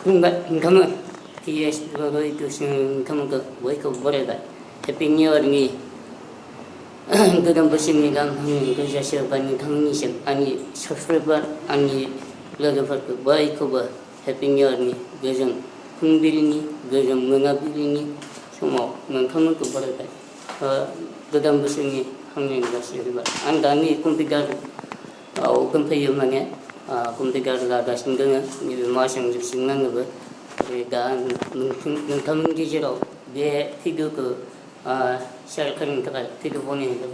kamu TS baru itu kamu ke boleh ke boleh tak? Tapi ni orang ni dalam bersih ni dalam kerja siapa ni thang ni siapa ani subscriber ani lalu berke baik ke bah. Tapi ni orang ni gajang pembeli ni gajang mengabili ni semua kamu ke boleh tak? Dalam bersih ni thang ni bersih juga. Anda ni komputer komputer mana? komputer ada sendiri ni masang sendiri apa? Dan nonton digital dia tidur ke share kan kita tidur boleh kita.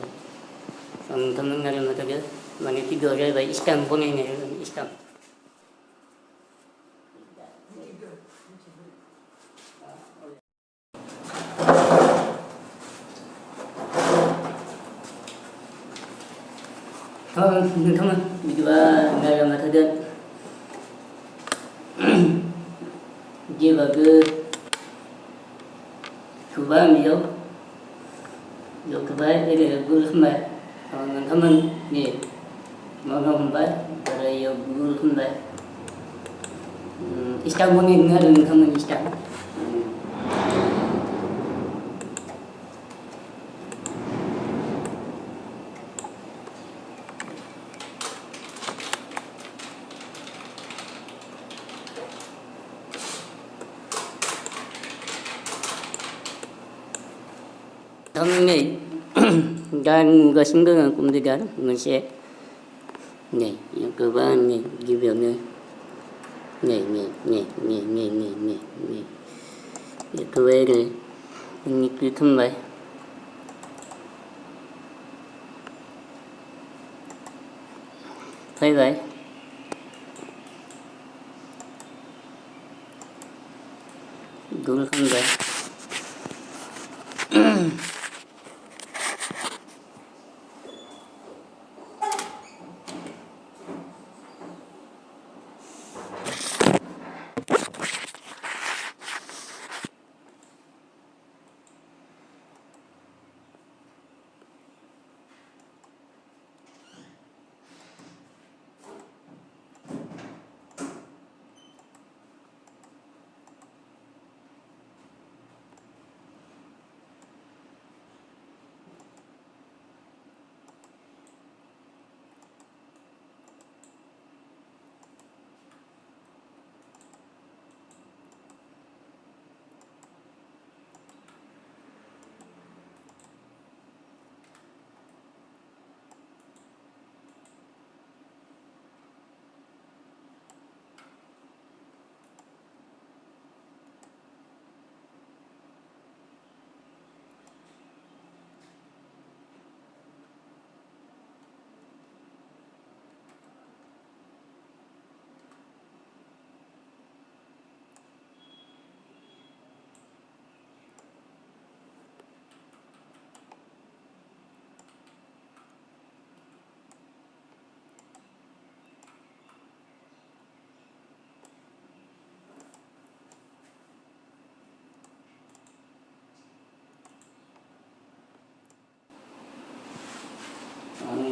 Nonton ngarang macam tu mana tidur ada istam boleh ni istam. Nonton berdua ngarang macam tu. Dia bagi kubah ni yo kubah ini gul khambah, teman ni mana khambah, ada yo gul khambah, Istanbul ni ngarang teman Istanbul. Ini dan gasingga komputer masih ni yang kedua ni gimana ni itu ini ini kita mai bye dulu kan bye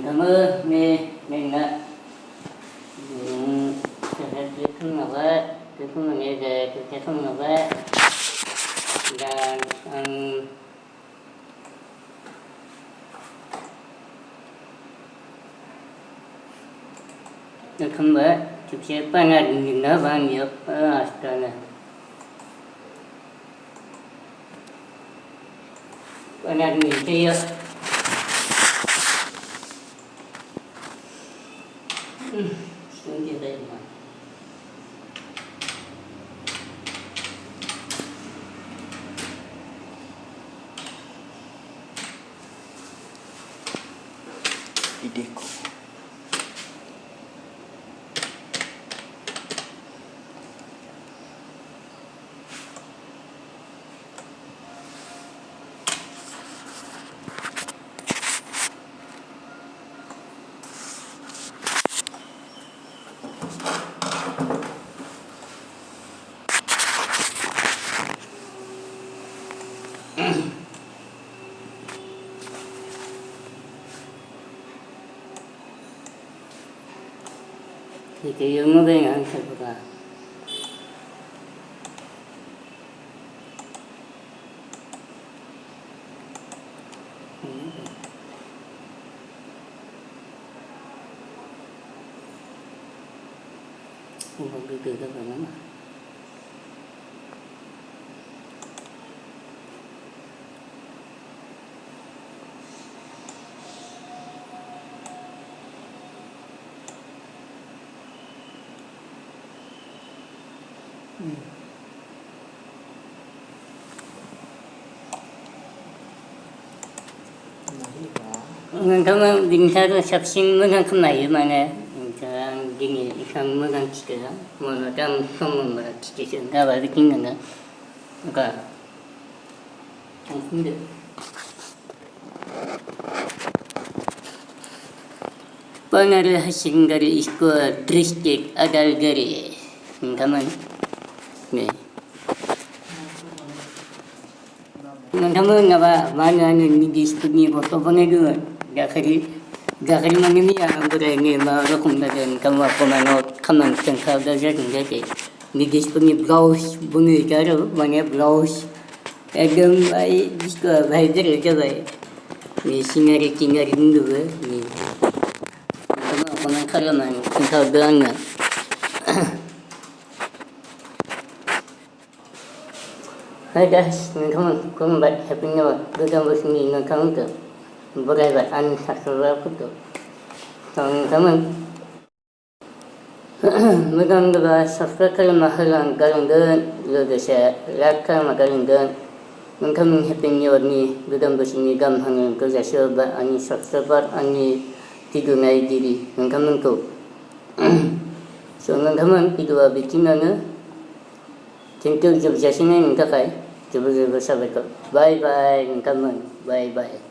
Cảm ơn mình ạ. Tôi không ngờ vậy, tôi không ngờ nghe về, tôi không ngờ vậy. Tôi không vậy, tôi sẽ bắt nạt mình nó bao nhiêu ở đây này. Bắt nạt mình kia. Sungai dah mana? Ideku. Thì cái ứng nó về ngắn thật là 그거가 뭐냐? Kamu bintang sabsin menang kemai mana? Bintang gini ikan menang kita, mana tam kamu menang kita nggak balik nggak? Nggak. Mungkin. Pengaruh hasil dari ikut tristik adal gari, kamu nih. Kamu nggak mana nih di sini foto pengaruh. Gakari manimi ang berani marakum na din kamu ako manot kaman tengkau dajar ngade nigis puni blouse bunyi karo mana blouse agam ay disko bahder jabai ni singari tingari ndu ni kamu ako man kalaman tengkau danga ada kamu kumbat happy no gudang bosni no kamu tu berapa an sakura putu. Teman-teman, mungkin kita subscribe kalau mahalan galungan, lalu saya like magalungan. Mungkin happy new year ni, gudang bersini gam hangan kerja serba ani subscriber ani tidur naik diri. Mungkin tu. So teman-teman itu bikin mana? Tentu jam jasnya ni kita kai. Coba sahabat. Bye bye teman. Bye bye.